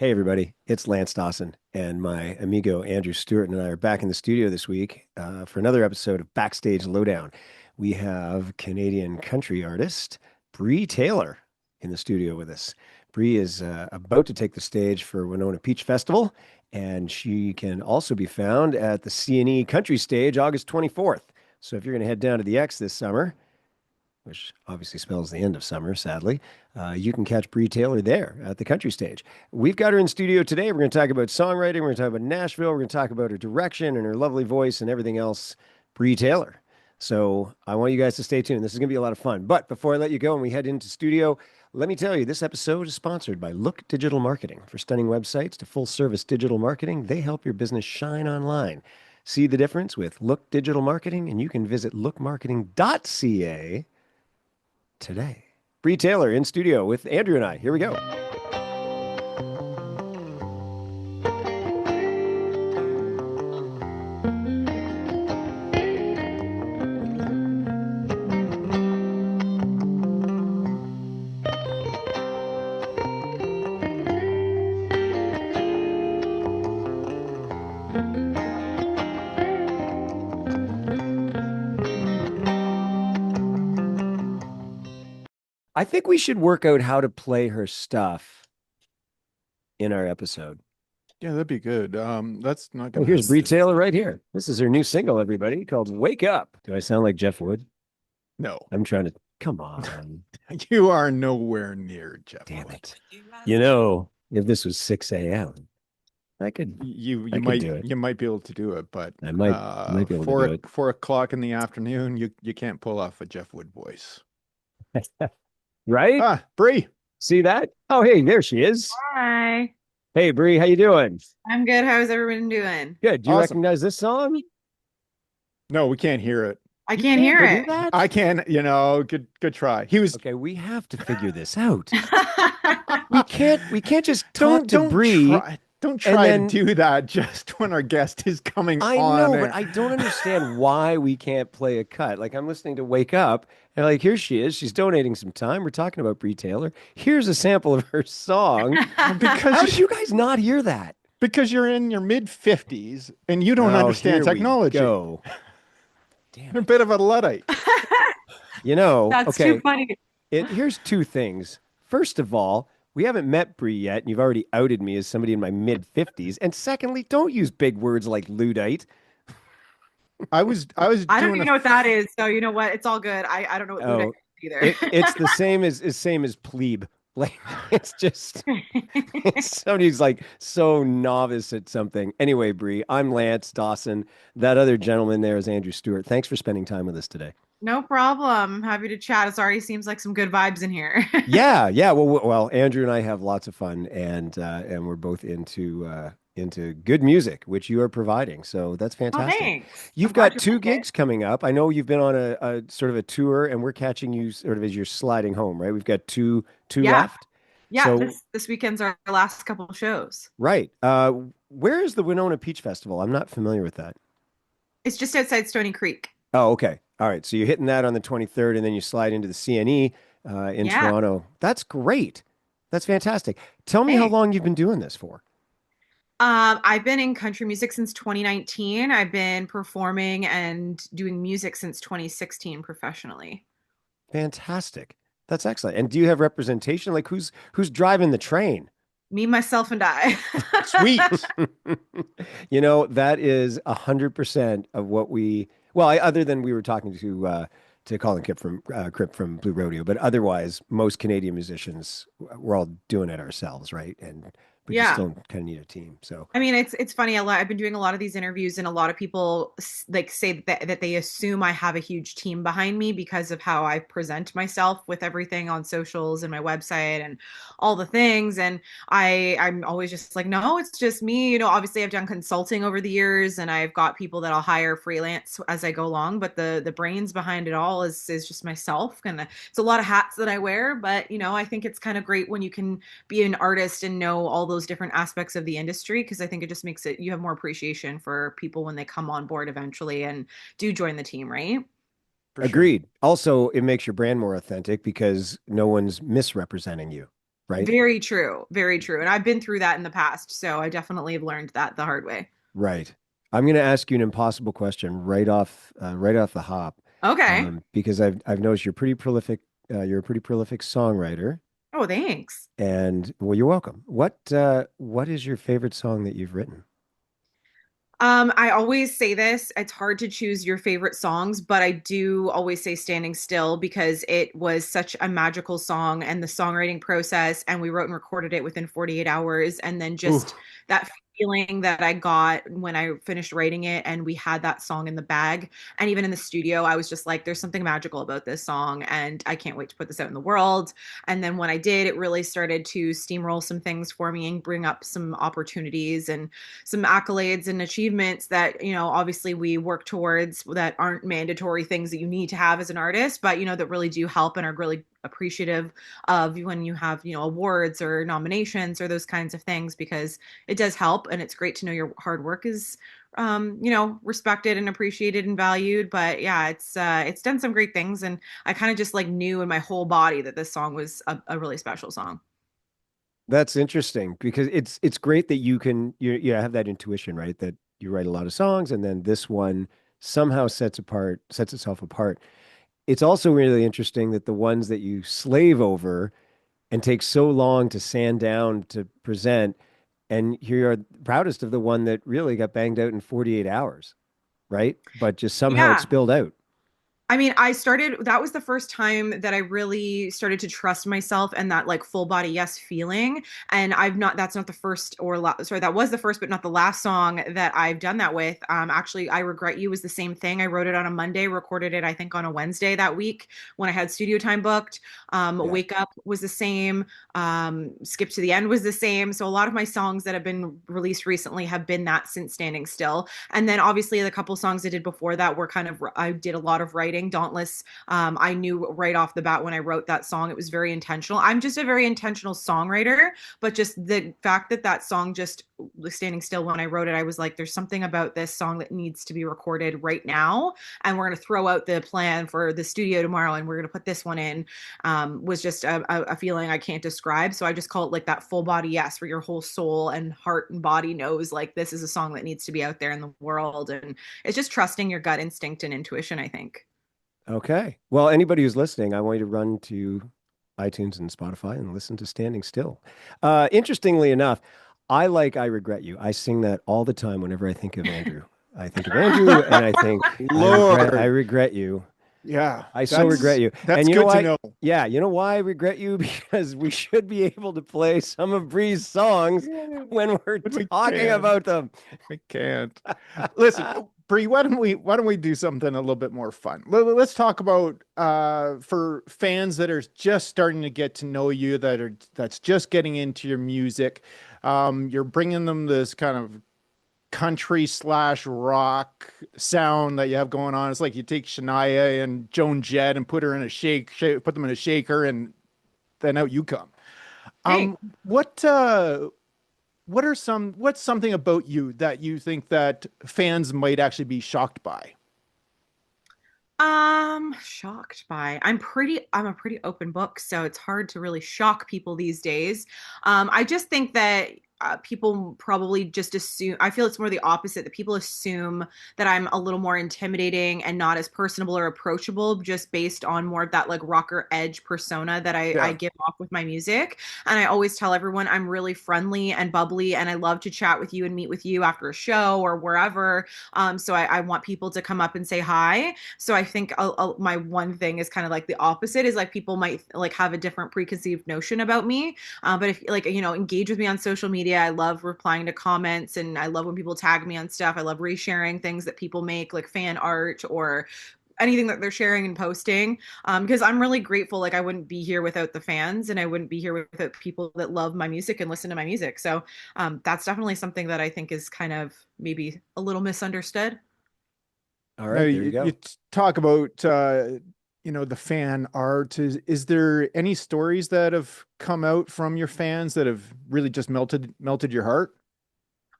Hey everybody, it's Lance Dawson and my amigo Andrew Stewart and I are back in the studio this week for another episode of Backstage Lowdown. We have Canadian country artist Bree Taylor in the studio with us. Bree is about to take the stage for Winona Peach Festival, and she can also be found at the CNE Country Stage August 24th. So if you're going to head down to the X this summer, which obviously spells the end of summer, sadly, you can catch Bree Taylor there at the country stage. We've got her in studio today. We're going to talk about songwriting. We're going to talk about Nashville. We're going to talk about her direction and her lovely voice and everything else. Bree Taylor. So I want you guys to stay tuned. This is going to be a lot of fun. But before I let you go and we head into studio, let me tell you, this episode is sponsored by Look Digital Marketing. For stunning websites to full service digital marketing, they help your business shine online. See the difference with Look Digital Marketing, and you can visit lookmarketing.ca today. Bree Taylor in studio with Andrew and I. Here we go. I think we should work out how to play her stuff in our episode. Yeah, that'd be good. That's not Oh, gonna here's Bree happen. Taylor right here. This is her new single, everybody, called Wake Up. Do I sound like Jeff Wood? No, I'm trying to, come on. you are nowhere near Jeff Damn Wood. it. You know, if this was 6 a.m., I could You I you could might do it. you might be able to do it, but I might be able to do 4 o'clock in the afternoon, you can't pull off a Jeff Wood voice. it. Right? Ah, Bree. See that? Oh, hey, there she is. Hi, Hey, Bree, how you doing? I'm good. How's everyone doing? Good. Do you Awesome. recognize this song? No, we can't hear it. I You can't can't hear hear it. that? I can, good try. He was Okay, we have to figure this out. We can't just talk don't to don't Bree try don't and try to then do that just when our guest is coming I on know, but air. I don't understand why we can't play a cut. Like I'm listening to Wake Up and like here she is. She's donating some time. We're talking about Bree Taylor. Here's a sample of her song. How did Because you guys not hear that? because you're in your mid 50s and you don't Oh, understand here we technology. go. Damn You're a it. bit of a Luddite. That's too Okay. funny. Here's two things. First of all, we haven't met Bree yet, and you've already outed me as somebody in my mid 50s. And secondly, don't use big words like Luddite. I was I don't doing even a know what that is. So you know what? It's all good. I don't know what Luda Oh, is either. it's the same as plebe. Like it's just somebody's like so novice at something. Anyway, Bree, I'm Lance Dawson. That other gentleman there is Andrew Stewart. Thanks for spending time with us today. No problem. Happy to chat. It already seems like some good vibes in here. Yeah, yeah. Well, Andrew and I have lots of fun, and we're both into good music, which you are providing. So that's Oh, fantastic. thanks. You've I'm glad got you two like it. gigs coming up. I know you've been on a sort of a tour, and we're catching you sort of as you're sliding home, right? We've got two Yeah. left. Yeah. So This weekend's our last couple of shows. right. Where is the Winona Peach Festival? I'm not familiar with that. It's just outside Stony Creek. Oh, okay. All right. So you're hitting that on the 23rd, and then you slide into the CNE in Yeah. Toronto. That's great. That's fantastic. Tell me how Thanks. long you've been doing this for. I've been in country music since 2019. I've been performing and doing music since 2016 professionally. Fantastic. That's excellent. And do you have representation? Like who's driving the train? Me, myself, and I. sweet. That is 100% of what other than we were talking to Colin Kipp from Blue Rodeo, but otherwise, most Canadian musicians, we're all doing it ourselves, right? But you Yeah. still kind of need a team. So, I mean, it's funny. I've been doing a lot of these interviews, and a lot of people like say that they assume I have a huge team behind me because of how I present myself with everything on socials and my website and all the things. And I'm always just like, no, it's just me. Obviously, I've done consulting over the years, and I've got people that I'll hire freelance as I go along. But the brains behind it all is just myself, and it's a lot of hats that I wear. But I think it's kind of great when you can be an artist and know all those different aspects of the industry, because I think it just makes it you have more appreciation for people when they come on board eventually and do join the team, right? For sure. agreed. Also, it makes your brand more authentic because no one's misrepresenting you. right? Very true. Very true. And I've been through that in the past, so I definitely have learned that the hard way. Right. I'm going to ask you an impossible question right off the hop, Okay. because I've noticed you're pretty prolific. You're a pretty prolific songwriter, Oh, thanks. and well, you're welcome. What is your favorite song that you've written? I always say this, it's hard to choose your favorite songs, but I do always say Standing Still because it was such a magical song and the songwriting process, and we wrote and recorded it within 48 hours. And then Ooh, just that feeling that I got when I finished writing it and we had that song in the bag. And even in the studio, I was just like, there's something magical about this song, and I can't wait to put this out in the world. And then when I did, it really started to steamroll some things for me and bring up some opportunities and some accolades and achievements that, obviously we work towards that aren't mandatory things that you need to have as an artist, but, that really do help and are really appreciative of when you have, awards or nominations or those kinds of things, because it does help. And it's great to know your hard work is respected and appreciated and valued. But yeah, it's done some great things, and I kind of just like knew in my whole body that this song was a really special song. That's interesting because it's great that you have that intuition, right? That you write a lot of songs and then this one somehow sets itself apart. It's also really interesting that the ones that you slave over and take so long to sand down to present, and you're proudest of the one that really got banged out in 48 hours, right? But just somehow it Yeah. spilled out. I mean, that was the first time that I really started to trust myself and that like full body yes feeling. And that's not the first sorry, that was the first, but not the last song that I've done that with. Actually, I Regret You was the same thing. I wrote it on a Monday, recorded it, I think, on a Wednesday that week when I had studio time booked. Yeah. Wake Up was the same. Skip to the End was the same. So a lot of my songs that have been released recently have been that since Standing Still. And then obviously the couple songs I did before that were I did a lot of writing. Dauntless, I knew right off the bat when I wrote that song, it was very intentional. I'm just a very intentional songwriter, but just the fact that that song just Standing Still, when I wrote it, I was like, there's something about this song that needs to be recorded right now. And we're going to throw out the plan for the studio tomorrow and we're going to put this one in. Was just a feeling I can't describe. So I just call it like that full body yes, where your whole soul and heart and body knows like this is a song that needs to be out there in the world. And it's just trusting your gut instinct and intuition, I think. Okay. Well, anybody who's listening, I want you to run to iTunes and Spotify and listen to Standing Still. Interestingly enough, I Regret You. I sing that all the time whenever I think of Andrew. I think of Andrew and I think, I Lord. regret you. Yeah, I so regret you. that's And you know good to why? know. Yeah, you know why I regret you? Because we should be able to play some of Bree's songs Yeah, when we're but we talking can't. about them. We can't. Listen, Bree, why don't we do something a little bit more fun? Let's talk about for fans that are just starting to get to know you, that's just getting into your music. You're bringing them this kind of country slash rock sound that you have going on. It's like you take Shania and Joan Jett and put her in a put them in a shaker, and then out you come. Thanks. Um, what what's something about you that you think that fans might actually be shocked by? Shocked by. I'm a pretty open book, so it's hard to really shock people these days. I just think that people probably just assume, I feel it's more the opposite, that people assume that I'm a little more intimidating and not as personable or approachable just based on more of that like rocker edge persona that I Yeah. give off with my music. And I always tell everyone I'm really friendly and bubbly and I love to chat with you and meet with you after a show or wherever. So I want people to come up and say hi. So I think my one thing is kind of like the opposite, is like people might like have a different preconceived notion about me. But if like, engage with me on social media, I love replying to comments and I love when people tag me on stuff. I love resharing things that people make, like fan art or anything that they're sharing and posting, because I'm really grateful. Like I wouldn't be here without the fans and I wouldn't be here without people that love my music and listen to my music. So that's definitely something that I think is kind of maybe a little misunderstood. All Now right, there you you go. talk about the fan art. Is there any stories that have come out from your fans that have really just melted your heart?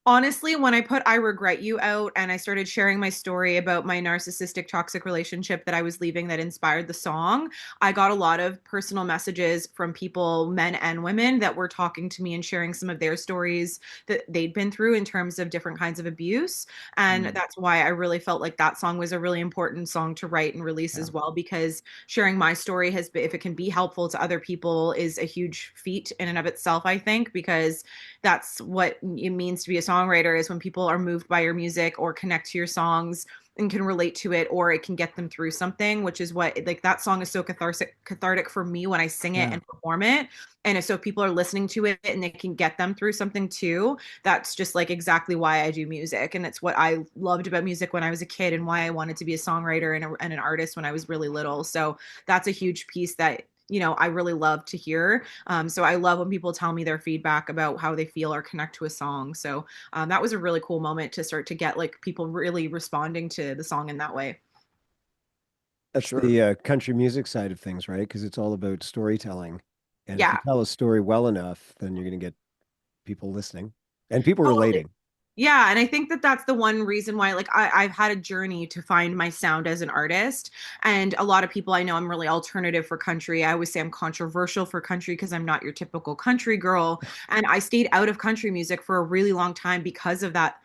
Honestly, when I put I Regret You out and I started sharing my story about my narcissistic toxic relationship that I was leaving that inspired the song, I got a lot of personal messages from people, men and women, that were talking to me and sharing some of their stories that they'd been through in terms of different kinds of abuse. And Mm, that's why I really felt like that song was a really important song to write and release yeah, as well, because sharing my story has been, if it can be helpful to other people, is a huge feat in and of itself, I think, because that's what it means to be a songwriter, is when people are moved by your music or connect to your songs and can relate to it, or it can get them through something, which is what, like, that song is so cathartic for me when I sing it yeah, and perform it. And if so, if people are listening to it and they can get them through something too, that's just like exactly why I do music. And it's what I loved about music when I was a kid, and why I wanted to be a songwriter and an artist when I was really little. So that's a huge piece that, I really love to hear. So I love when people tell me their feedback about how they feel or connect to a song. So that was a really cool moment to start to get like people really responding to the song in that way. That's sure. the country music side of things, right? Because it's all about storytelling. And if you Yeah, tell a story well enough, then you're going to get people listening and people totally. relating. Yeah, and I think that that's the one reason why, like, I've had a journey to find my sound as an artist. And a lot of people I know, I'm really alternative for country. I always say I'm controversial for country because I'm not your typical country girl. And I stayed out of country music for a really long time because of that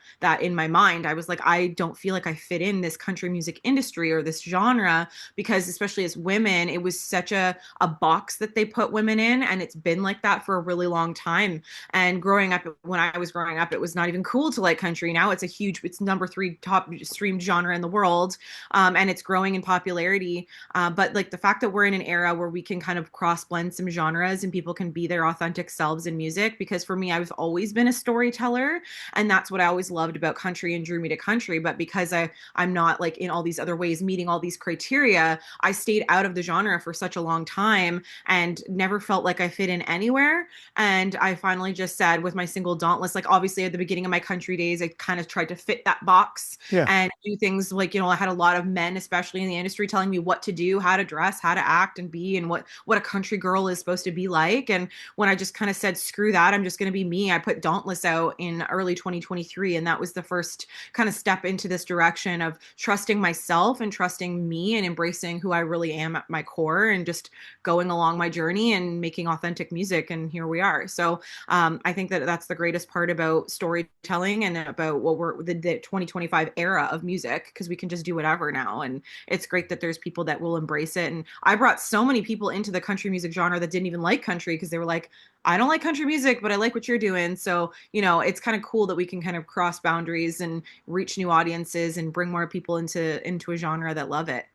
in my mind. I was like, I don't feel like I fit in this country music industry or this genre, because especially as women, it was such a box that they put women in, and it's been like that for a really long time. And growing up, when I was growing up, it was not even cool to like country. Now it's number three top streamed genre in the world, and it's growing in popularity. But like the fact that we're in an era where we can kind of cross blend some genres and people can be their authentic selves in music. Because for me, I've always been a storyteller, and that's what I always loved about country and drew me to country. But because I'm not like in all these other ways meeting all these criteria, I stayed out of the genre for such a long time and never felt like I fit in anywhere. And I finally just said with my single Dauntless, like obviously at the beginning of my country days, I kind of tried to fit that box Yeah. and do things like, I had a lot of men, especially in the industry, telling me what to do, how to dress, how to act and be, and what a country girl is supposed to be like. And when I just kind of said, screw that, I'm just going to be me, I put Dauntless out in early 2023. And that was the first kind of step into this direction of trusting myself and trusting me and embracing who I really am at my core, and just going along my journey and making authentic music. And here we are. So I think that that's the greatest part about storytelling and about what we're the 2025 era of music, because we can just do whatever now. And it's great that there's people that will embrace it. And I brought so many people into the country music genre that didn't even like country, because they were like, I don't like country music, but I like what you're doing. So, it's kind of cool that we can kind of cross boundaries and reach new audiences and bring more people into a genre that love it.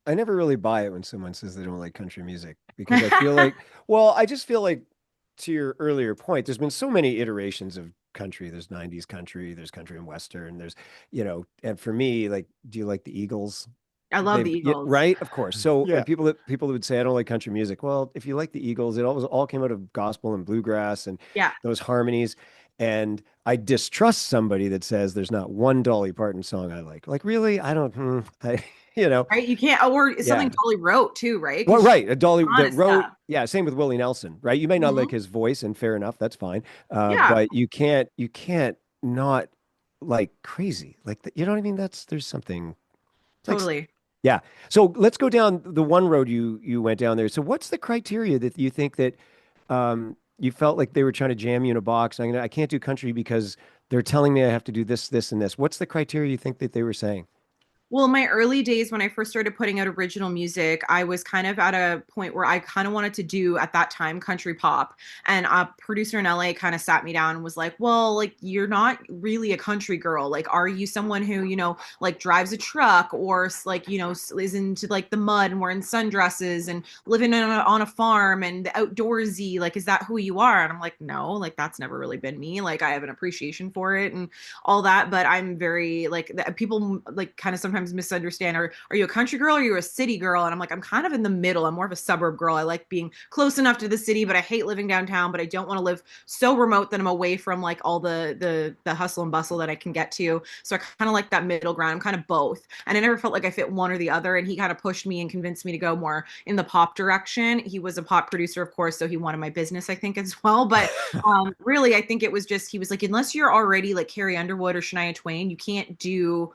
I never really buy it when someone says they don't like country music because I feel like, well, I just feel like to your earlier point, there's been so many iterations of country. There's 90s country, there's country and western, and for me, like, do you like the Eagles? I love the Yeah, Eagles. right, of course. So, Yeah. and people that would say I don't like country music. Well, if you like the Eagles, it all came out of gospel and bluegrass and Yeah. those harmonies. And I distrust somebody that says there's not one Dolly Parton song I like. Like, really? I don't, I, you know, Right. You can't, or it's something yeah. Dolly wrote too, right? Well, Because she right. A Dolly on that his wrote, stuff. yeah, same with Willie Nelson, right? You may not like Mhm. his voice, and fair enough, that's fine. Yeah, But you can't not like crazy. Like, you know what I mean? There's something like, totally. yeah. So let's go down the one road you went down there. So what's the criteria that you think that you felt like they were trying to jam you in a box? I can't do country because they're telling me I have to do this, this, and this. What's the criteria you think that they were saying? Well, in my early days when I first started putting out original music, I was kind of at a point where I kind of wanted to do at that time country pop. And a producer in LA kind of sat me down and was like, "Well, like you're not really a country girl. Like are you someone who, like drives a truck or like, is into like the mud and wearing sundresses and living on a farm and the outdoorsy? Like is that who you are?" And I'm like, "No, like that's never really been me. Like I have an appreciation for it and all that, but I'm very like people like kind of sometimes sometimes misunderstand, are you a country girl or are you a city girl? And I'm like, I'm kind of in the middle. I'm more of a suburb girl. I like being close enough to the city, but I hate living downtown, but I don't want to live so remote that I'm away from like all the hustle and bustle that I can get to. So I kind of like that middle ground. I'm kind of both. And I never felt like I fit one or the other. And he kind of pushed me and convinced me to go more in the pop direction. He was a pop producer, of course, so he wanted my business, I think, as well. But really, I think it was just he was like, unless you're already like Carrie Underwood or Shania Twain, you can't do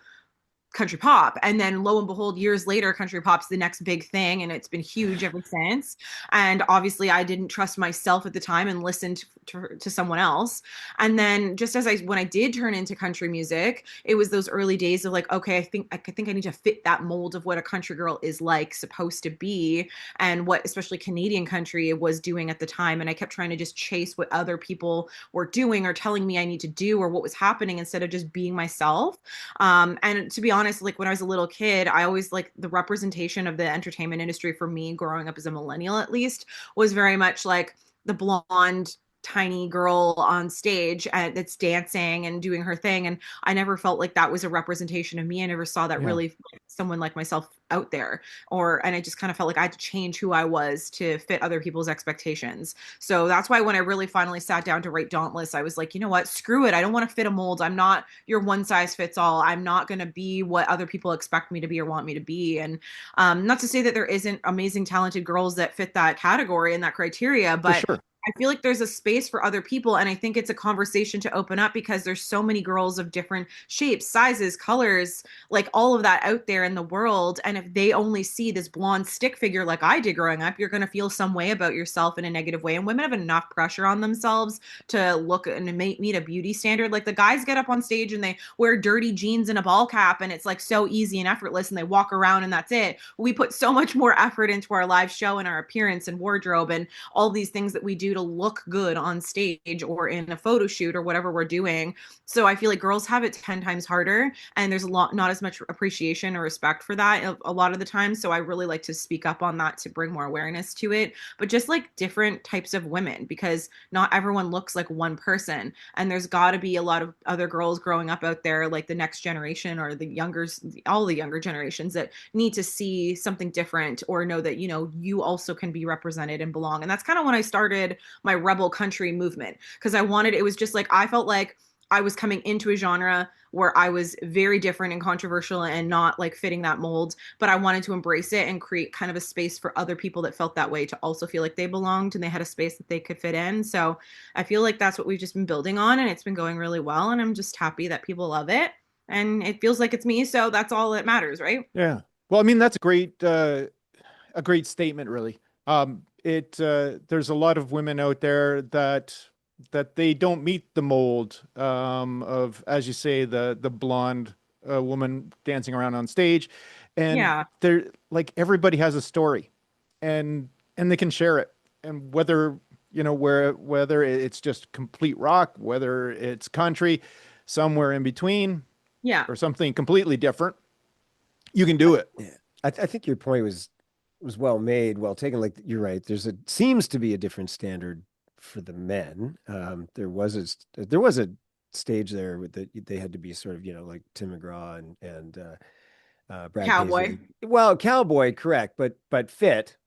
country pop. And then lo and behold, years later, country pop's the next big thing. And it's been huge ever since. And obviously I didn't trust myself at the time and listened to someone else. And then just as when I did turn into country music, it was those early days of like, okay, I think I need to fit that mold of what a country girl is like supposed to be and what especially Canadian country was doing at the time. And I kept trying to just chase what other people were doing or telling me I need to do or what was happening instead of just being myself. And to be honest, like when I was a little kid, I always like the representation of the entertainment industry for me growing up as a millennial, at least, was very much like the blonde, tiny girl on stage that's dancing and doing her thing. And I never felt like that was a representation of me. I never saw that Yeah. really someone like myself out there. And I just kind of felt like I had to change who I was to fit other people's expectations. So that's why when I really finally sat down to write Dauntless, I was like, you know what? Screw it. I don't want to fit a mold. I'm not your one size fits all. I'm not going to be what other people expect me to be or want me to be. And not to say that there isn't amazing, talented girls that fit that category and that criteria, For but sure. I feel like there's a space for other people. And I think it's a conversation to open up because there's so many girls of different shapes, sizes, colors, like all of that out there in the world. And if they only see this blonde stick figure like I did growing up, you're going to feel some way about yourself in a negative way. And women have enough pressure on themselves to look and meet a beauty standard. Like the guys get up on stage and they wear dirty jeans and a ball cap and it's like so easy and effortless and they walk around and that's it. We put so much more effort into our live show and our appearance and wardrobe and all these things that we do to look good on stage or in a photo shoot or whatever we're doing. So I feel like girls have it 10 times harder and there's a lot not as much appreciation or respect for that a lot of the time. So I really like to speak up on that to bring more awareness to it, but just like different types of women because not everyone looks like one person and there's got to be a lot of other girls growing up out there like the next generation or the younger all the younger generations that need to see something different or know that you also can be represented and belong. And that's kind of when I started my rebel country movement because it was just like I felt like I was coming into a genre where I was very different and controversial and not like fitting that mold, but I wanted to embrace it and create kind of a space for other people that felt that way to also feel like they belonged and they had a space that they could fit in. So I feel like that's what we've just been building on and it's been going really well. And I'm just happy that people love it and it feels like it's me. So that's all that matters, right? Yeah. Well, I mean, that's a great statement, really. It there's a lot of women out there that they don't meet the mold of, as you say, the blonde woman dancing around on stage, and Yeah. they're like everybody has a story, and they can share it, and whether it's just complete rock, whether it's country, somewhere in between, Yeah. or something completely different, you can do it. Yeah. I think your point was well made, well taken. Like you're right. Seems to be a different standard for the men. There was a stage there that they had to be sort of, like Tim McGraw and Brad Cowboy. Paisley. Well, cowboy, correct, but fit,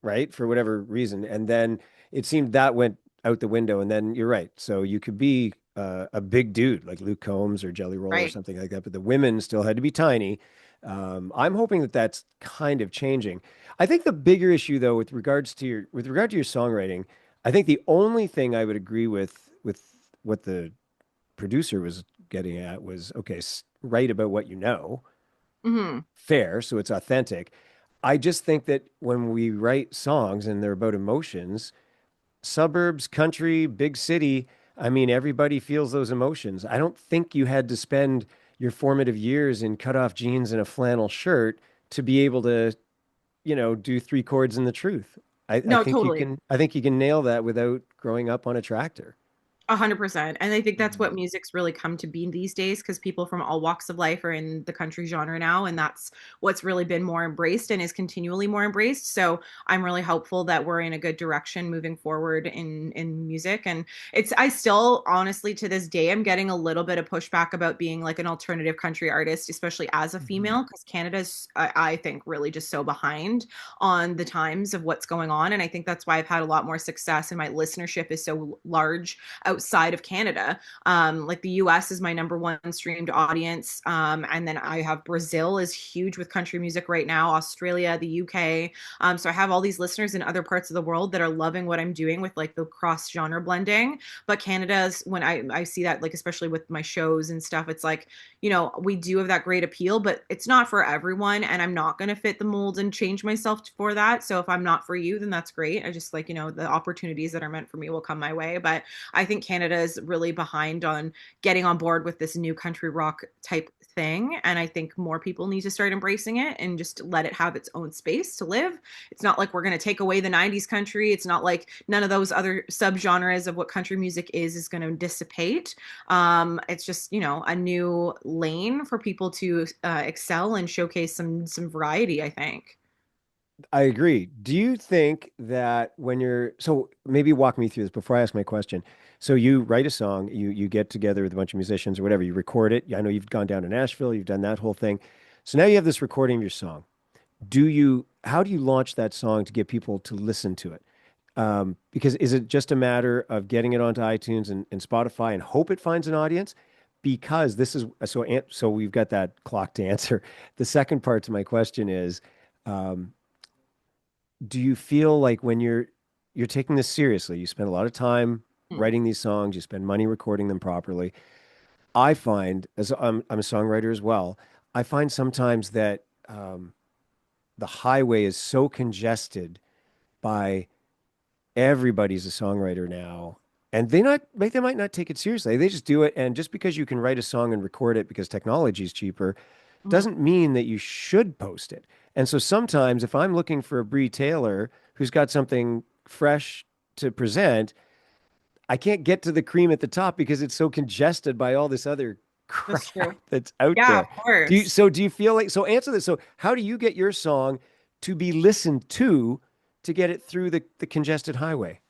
right, for whatever reason. And then it seemed that went out the window. And then you're right. So you could be a big dude like Luke Combs or Jelly Roll or Right. something like that, but the women still had to be tiny. I'm hoping that that's kind of changing. I think the bigger issue, though, with regard to your songwriting, I think the only thing I would agree with what the producer was getting at was okay, write about what you know, Hmm. fair, so it's authentic. I just think that when we write songs and they're about emotions, suburbs, country, big city, I mean, everybody feels those emotions. I don't think you had to spend your formative years in cutoff jeans and a flannel shirt to be able to, do three chords in the truth. I No, think totally. I think you can nail that without growing up on a tractor. 100%. And I think that's what Mhm. music's really come to be these days because people from all walks of life are in the country genre now. And that's what's really been more embraced and is continually more embraced. So I'm really hopeful that we're in a good direction moving forward in music. And I still, honestly, to this day, I'm getting a little bit of pushback about being like an alternative country artist, especially as a Mhm. female, because Canada's, I think, really just so behind on the times of what's going on. And I think that's why I've had a lot more success and my listenership is so large outside of Canada. Like the US is my number one streamed audience. And then I have Brazil is huge with country music right now, Australia, the UK. So I have all these listeners in other parts of the world that are loving what I'm doing with like the cross genre blending. But Canada's, when I see that, like, especially with my shows and stuff, it's like, we do have that great appeal, but it's not for everyone. And I'm not going to fit the mold and change myself for that. So if I'm not for you, then that's great. I just like, the opportunities that are meant for me will come my way. But I think Canada is really behind on getting on board with this new country rock type thing. And I think more people need to start embracing it and just let it have its own space to live. It's not like we're going to take away the 90s country. It's not like none of those other subgenres of what country music is going to dissipate. It's just, a new lane for people to excel and showcase some variety, I think. I agree. Do you think that when you're so maybe walk me through this before I ask my question. So you write a song, you get together with a bunch of musicians or whatever, you record it. I know you've gone down to Nashville, you've done that whole thing. So now you have this recording of your song. How do you launch that song to get people to listen to it? Because is it just a matter of getting it onto iTunes and Spotify and hope it finds an audience? Because this is so we've got that clock to answer. The second part to my question is, um, do you feel like when you're taking this seriously, you spend a lot of time Hmm. writing these songs, you spend money recording them properly. I find, as I'm a songwriter as well, I find sometimes that the highway is so congested by everybody's a songwriter now. And they might not take it seriously. They just do it. And just because you can write a song and record it because technology is cheaper Mhm. doesn't mean that you should post it. And so sometimes if I'm looking for a Bree Taylor who's got something fresh to present, I can't get to the cream at the top because it's so congested by all this other That's crap true. that's out Yeah, of there. course. Do you feel like, so answer this. So how do you get your song to be listened to get it through the congested highway?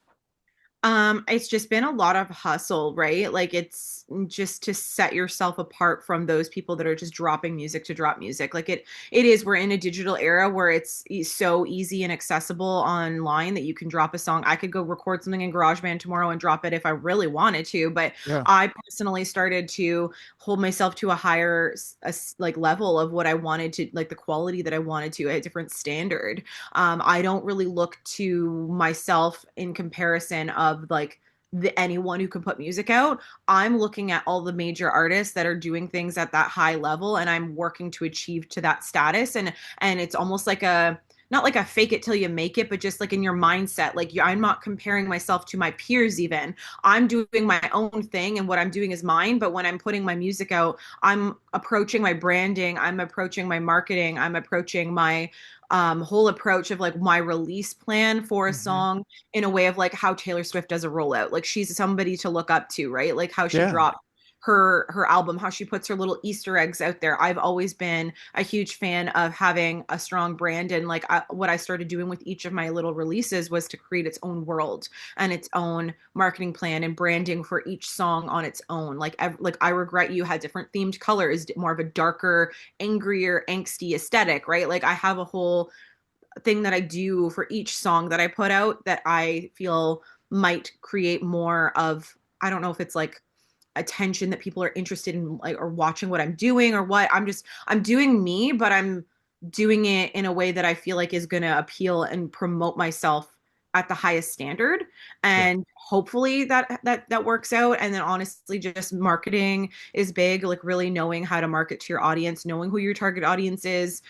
It's just been a lot of hustle, right? Like it's just to set yourself apart from those people that are just dropping music to drop music. Like it is, we're in a digital era where it's so easy and accessible online that you can drop a song. I could go record something in GarageBand tomorrow and drop it if I really wanted to, but Yeah. I personally started to hold myself to a higher like level of what I wanted to, like the quality that I wanted to, a different standard. I don't really look to myself in comparison of like anyone who can put music out. I'm looking at all the major artists that are doing things at that high level, and I'm working to achieve to that status. And it's almost like a not like a fake it till you make it, but just like in your mindset, like I'm not comparing myself to my peers even. I'm doing my own thing, and what I'm doing is mine. But when I'm putting my music out, I'm approaching my branding, I'm approaching my marketing, I'm approaching my whole approach of like my release plan for a Mhm. song in a way of like how Taylor Swift does a rollout. Like she's somebody to look up to, right? Like how she Yeah. dropped her album, how she puts her little Easter eggs out there. I've always been a huge fan of having a strong brand, and like what I started doing with each of my little releases was to create its own world and its own marketing plan and branding for each song on its own. Like I Regret You had different themed colors, more of a darker, angrier, angsty aesthetic, right? Like I have a whole thing that I do for each song that I put out that I feel might create more of, I don't know if it's like attention that people are interested in, like, or watching what I'm doing or what. I'm doing me, but I'm doing it in a way that I feel like is going to appeal and promote myself at the highest standard. Sure. And hopefully that works out. And then honestly, just marketing is big, like really knowing how to market to your audience, knowing who your target audience is,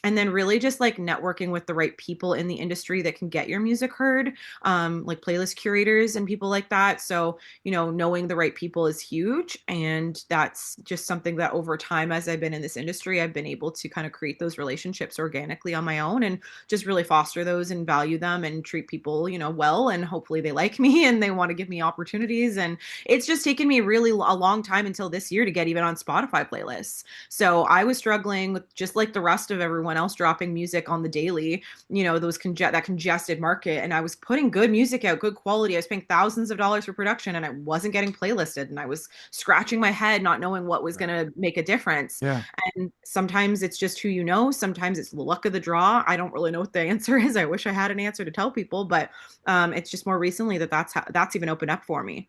and then really just like networking with the right people in the industry that can get your music heard, like playlist curators and people like that. So, knowing the right people is huge. And that's just something that over time, as I've been in this industry, I've been able to kind of create those relationships organically on my own and just really foster those and value them and treat people, well. And hopefully they like me and they want to give me opportunities. And it's just taken me really a long time until this year to get even on Spotify playlists. So I was struggling with just like the rest of everyone else dropping music on the daily, that congested market. And I was putting good music out, good quality. I was paying thousands of dollars for production and I wasn't getting playlisted. And I was scratching my head, not knowing what was going to make a difference. Yeah. And sometimes it's just who you know. Sometimes it's the luck of the draw. I don't really know what the answer is. I wish I had an answer to tell people, but it's just more recently that's even opened up for me.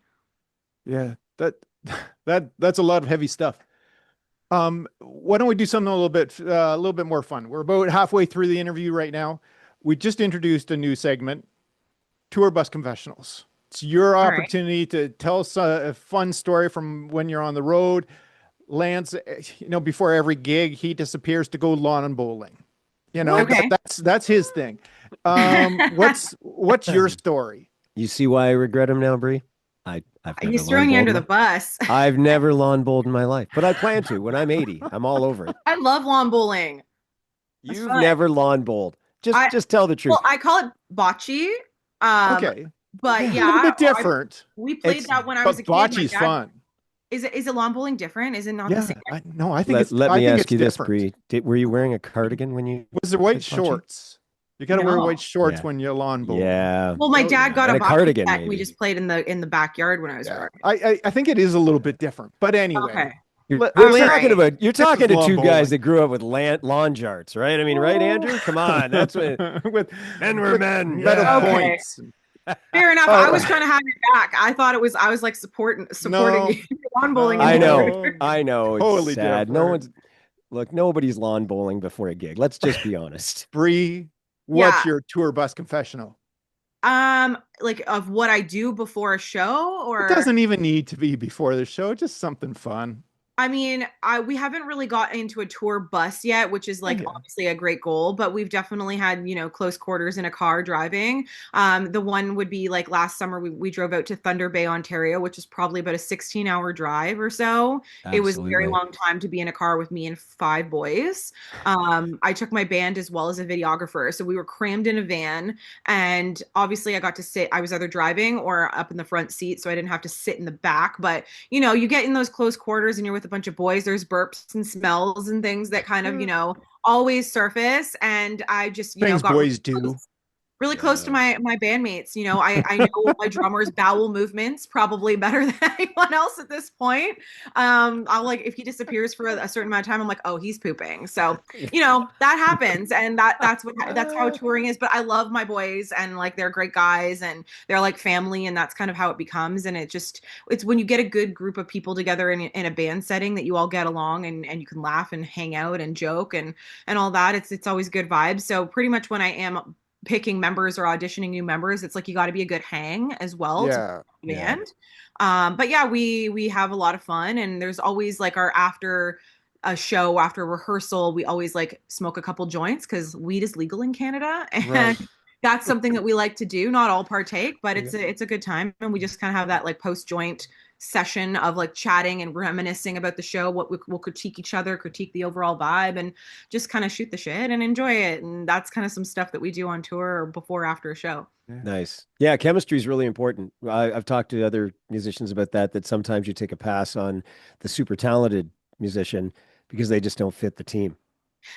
Yeah. That's a lot of heavy stuff. Why don't we do something a little bit more fun? We're about halfway through the interview right now. We just introduced a new segment, Tour Bus Confessionals. It's your All right. opportunity to tell us a fun story from when you're on the road. Lance, before every gig, he disappears to go lawn and bowling. Okay. That's his thing. What's your story? You see why I regret him now, Bree? I've never He's lawn throwing you bowled under the bus. I've never lawn bowled in my life, but I plan to when I'm 80. I'm all over it. I love lawn bowling. That's You've fun. never lawn bowled. Just I just tell the truth. Well, I call it bocce. Um, Okay. but A little yeah, bit different. we played that when I was But a kid. My bocce's dad, fun. is it lawn bowling different? Is it not the Yeah. same? No, Let I me think ask it's you this, different. Bree. Were you wearing a cardigan when you Was there white played bocce? shorts? You got to wear white No. shorts Yeah. when you're lawn bowling. Yeah. Well, my Oh dad yeah. got a And a bocce cardigan, set and we maybe. just played in the backyard when I was Yeah. growing I think it is a little bit different. But up. anyway, Okay. You're All talking right. about you're this is talking to lawn two guys bowling. that grew up with lawn jarts, right? I mean, right, Andrew? Come on, that's what with men were with men. metal Yeah. Okay. points. Fair enough. All I was right. trying to have your back. I was like supporting No, you lawn bowling I endeavors. know. no, I know. It's totally sad. different. Nobody's lawn bowling before a gig. Let's just be honest. Bree, what's Yeah. your tour bus confessional? Like of what I do before a show It or doesn't even need to be before the show, just something fun. I mean, we haven't really got into a tour bus yet, which is like Yeah. obviously a great goal, but we've definitely had, close quarters in a car driving. The one would be like last summer, we drove out to Thunder Bay, Ontario, which is probably about a 16-hour drive or so. It was a very Absolutely. long time to be in a car with me and five boys. I took my band as well as a videographer. So we were crammed in a van. And obviously, I got to sit, I was either driving or up in the front seat. So I didn't have to sit in the back. But you get in those close quarters and you're with a bunch of boys, there's burps and smells and things that kind of, always surface. And I just, Things got boys do. really close to Yeah. my bandmates. I know my drummer's bowel movements probably better than anyone else at this point. I'll like if he disappears for a certain amount of time, I'm like, oh, he's pooping. So that happens, and that's how touring is. But I love my boys, and like they're great guys, and they're like family, and that's kind of how it becomes. And it's when you get a good group of people together in a band setting that you all get along and you can laugh and hang out and joke and all that. It's always good vibes. So pretty much when I am picking members or auditioning new members, it's like you got to be a good hang as well to Yeah. be Yeah. band. But yeah, we have a lot of fun, and there's always like our after a show, after rehearsal, we always like smoke a couple joints because weed is legal in Canada, and Right. that's something that we like to do. Not all partake, but Yeah. it's a good time, and we just kind of have that like post joint session of like chatting and reminiscing about the show, what we'll critique each other, critique the overall vibe, and just kind of shoot the shit and enjoy it. And that's kind of some stuff that we do on tour or before or after a show. Yeah. Nice. Yeah, chemistry is really important. I've talked to other musicians about that sometimes you take a pass on the super talented musician because they just don't fit the team.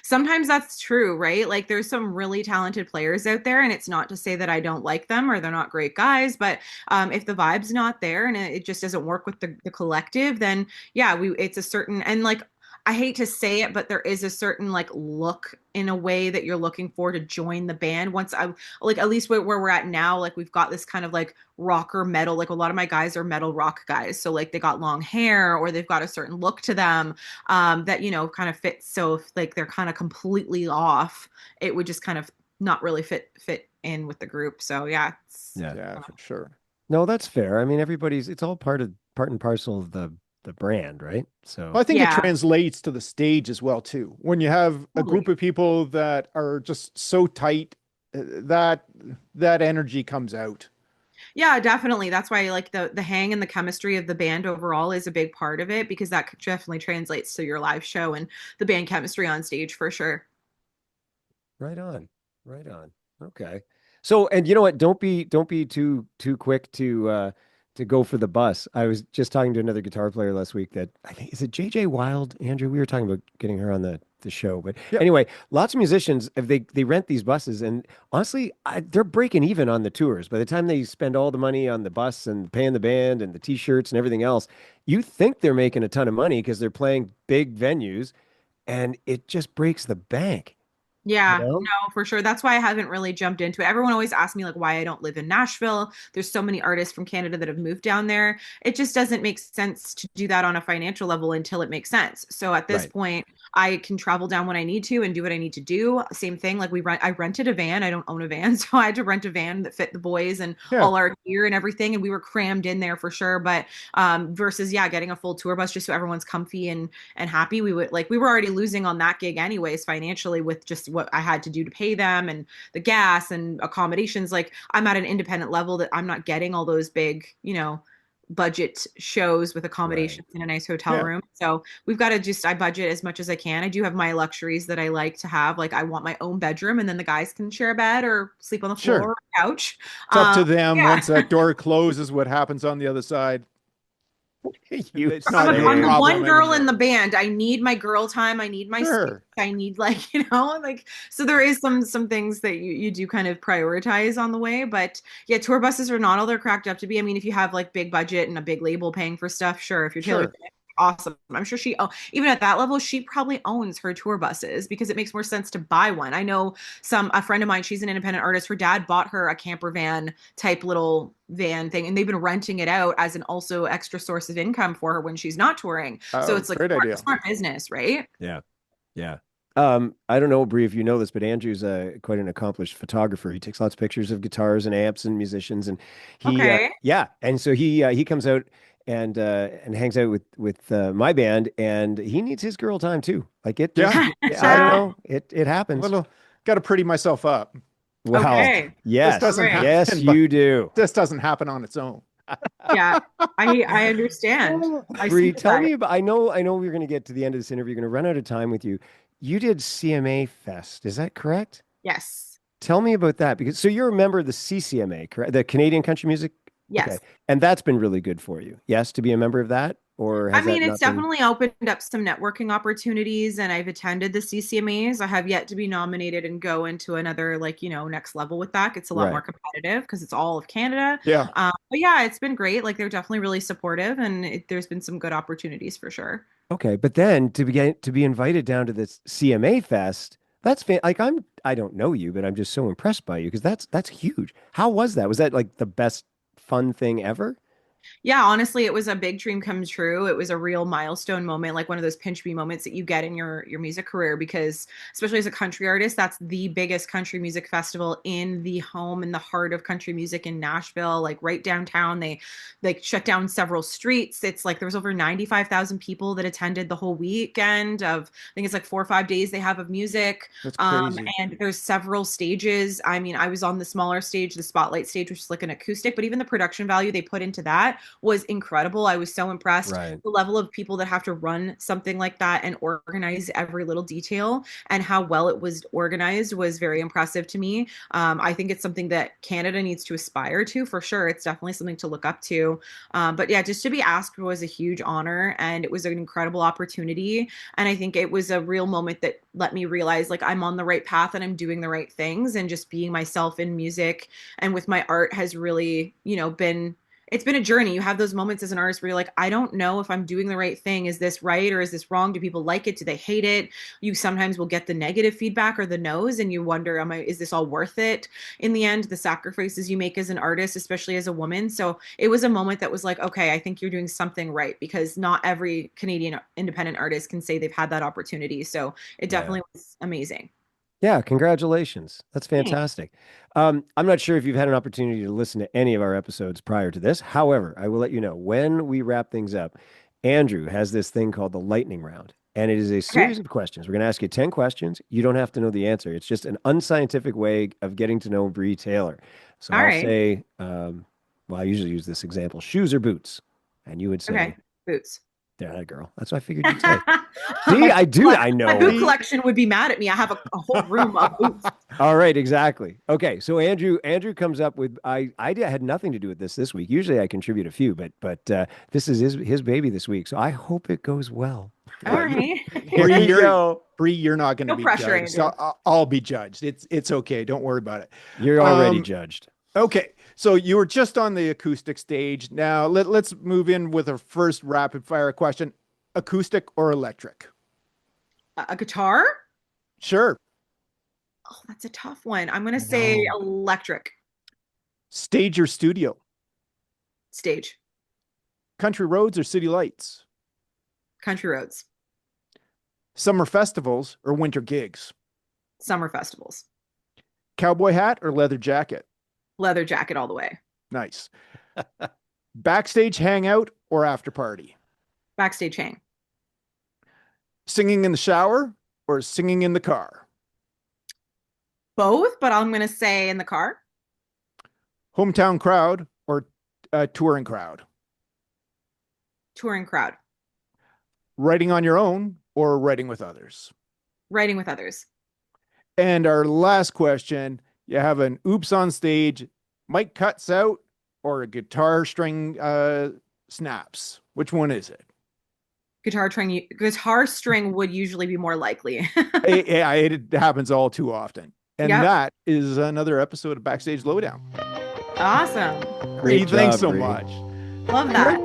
Sometimes that's true, right? Like there's some really talented players out there, and it's not to say that I don't like them or they're not great guys, but if the vibe's not there and it just doesn't work with the collective, then yeah, it's a certain, and like I hate to say it, but there is a certain like look in a way that you're looking for to join the band. Once I like at least where we're at now, like we've got this kind of like rocker metal, like a lot of my guys are metal rock guys. So like they got long hair or they've got a certain look to them that, kind of fits. So if like they're kind of completely off, it would just kind of not really fit in with the group. So yeah, Yeah. Yeah, for sure. No, that's fair. I mean, it's all part and parcel of the brand, right? Well, So I think it Yeah, translates to the stage as well too. When you have a group totally. of people that are just so tight, that that energy comes out. Yeah, definitely. That's why like the hang and the chemistry of the band overall is a big part of it because that definitely translates to your live show and the band chemistry on stage for sure. right on, right on. Okay. So, and you know what? Don't be too quick to go for the bus. I was just talking to another guitar player last week that I think is it JJ Wild, Andrew. We were talking about getting her on the show, but Yep. anyway, lots of musicians if they rent these buses, and honestly, they're breaking even on the tours. By the time they spend all the money on the bus and paying the band and the t-shirts and everything else, you think they're making a ton of money because they're playing big venues, and it just breaks the bank, you Yeah, know? no, for sure. That's why I haven't really jumped into it. Everyone always asks me like why I don't live in Nashville. There's so many artists from Canada that have moved down there. It just doesn't make sense to do that on a financial level until it makes sense. So at this Right. point, I can travel down when I need to and do what I need to do. Same thing, like I rented a van. I don't own a van, so I had to rent a van that fit the boys and Yeah. all our gear and everything, and we were crammed in there for sure. But versus yeah, getting a full tour bus just so everyone's comfy and happy. We were already losing on that gig anyways financially with just what I had to do to pay them and the gas and accommodations. Like I'm at an independent level that I'm not getting all those big, budget shows with Right. accommodations in a nice hotel Yeah. room. So we've got to just I budget as much as I can. I do have my luxuries that I like to have. Like I want my own bedroom and then the guys can share a bed or sleep on the floor Sure. or couch. It's up to Um them. yeah. Once that door closes, what happens on the other side? You It's I'm not the, your I'm the say. one problem girl in anymore. the band. I need my girl time. I need my space. Sure. I need like, like so there is some things that you do kind of prioritize on the way. But yeah, tour buses are not all they're cracked up to be. I mean, if you have like big budget and a big label paying for stuff, sure. If you're Taylor Sure. Swift, awesome. I'm sure even at that level, she probably owns her tour buses because it makes more sense to buy one. I know a friend of mine, she's an independent artist. Her dad bought her a camper van type little van thing and they've been renting it out as an also extra source of income for her when she's not touring. So Oh, it's like great idea. smart business, right? Yeah. Yeah. I don't know, Bree, if you know this, but Andrew's quite an accomplished photographer. He takes lots of pictures of guitars and amps and musicians, and Okay. yeah, and so he comes out and hangs out with my band, and he needs his girl time too. Like it just, Yeah. yeah, I don't So know, it a happens. little got to pretty myself up. Well, Okay. This yes, All doesn't right. yes, happen, but you do. this doesn't happen on its own. Yeah. I understand. I Bree, tell sympathize. me about. I know we're going to get to the end of this interview. We're going to run out of time with you. You did CMA Fest, is that correct? Yes. Tell me about that because so you're a member of the CCMA, correct? The Canadian Country Music. Okay. Yes. And that's been really good for you. Yes, to be a member of that, or I has that mean, it's not been definitely opened up some networking opportunities, and I've attended the CCMAs. I have yet to be nominated and go into another, like, next level with that. It's a lot more right? competitive because it's all of Canada. Yeah. But yeah, it's been great. Like, they're definitely really supportive, and there's been some good opportunities for sure. Okay, but then to be invited down to this CMA Fest, like I don't know you, but I'm just so impressed by you because that's huge. How was that? Was that like the best fun thing ever? Yeah, honestly, it was a big dream come true. It was a real milestone moment, like one of those pinch me moments that you get in your music career because especially as a country artist, that's the biggest country music festival in the home in the heart of country music in Nashville, like right downtown. They like shut down several streets. It's like there was over 95,000 people that attended the whole weekend of I think it's like 4 or 5 days they have of music. That's crazy. And there's several stages. I mean, I was on the smaller stage, the spotlight stage, which is like an acoustic, but even the production value they put into that was incredible. I was so impressed. Right. The level of people that have to run something like that and organize every little detail and how well it was organized was very impressive to me. I think it's something that Canada needs to aspire to for sure. It's definitely something to look up to. But yeah, just to be asked was a huge honor and it was an incredible opportunity. And I think it was a real moment that let me realize like I'm on the right path and I'm doing the right things and just being myself in music and with my art has really, been it's been a journey. You have those moments as an artist where you're like, I don't know if I'm doing the right thing. Is this right or is this wrong? Do people like it? Do they hate it? You sometimes will get the negative feedback or the no's, and you wonder, is this all worth it? In the end, the sacrifices you make as an artist, especially as a woman. So it was a moment that was like, okay, I think you're doing something right because not every Canadian independent artist can say they've had that opportunity. So it Yeah. definitely was amazing. Yeah, congratulations. That's Thanks. fantastic. I'm not sure if you've had an opportunity to listen to any of our episodes prior to this. However, I will let you know when we wrap things up. Andrew has this thing called the lightning round, and it is a Okay. series of questions. We're going to ask you 10 questions. You don't have to know the answer. It's just an unscientific way of getting to know Bree Taylor. So All I'll right. say, well, I usually use this example, shoes or boots. And you would Okay. say, Boots. there, that girl. That's what I figured you'd say. See, my I do. I my boot know. collection would be mad at me. I have a whole room of boots. All right, exactly. Okay, so Andrew comes up with I had nothing to do with this week. Usually I contribute a few, but this is his baby this week. So I hope it goes well. All right. Here Bree, we go. You're not going to No be pressure, judged. Andrew. I'll be judged. It's okay. Don't worry about it. You're already judged. Okay, so you were just on the acoustic stage. Now let's move in with our first rapid fire question: acoustic or electric? A guitar? Sure. Oh, that's a tough one. I'm gonna say No. electric. Stage or studio? Stage. Country roads or city lights? Country roads. Summer festivals or winter gigs? Summer festivals. Cowboy hat or leather jacket? Leather jacket all the way. Nice. Backstage hangout or after party? Backstage hang. Singing in the shower or singing in the car? Both, but I'm gonna say in the car. Hometown crowd or touring crowd? Touring crowd. Writing on your own or writing with others? Writing with others. And our last question, you have an oops on stage, mic cuts out, or a guitar string snaps. Which one is it? Guitar string would usually be more likely. It happens all too often. And Yep. that is another episode of Backstage Lowdown. Awesome. Great Thanks job, so Bree. much. Love that.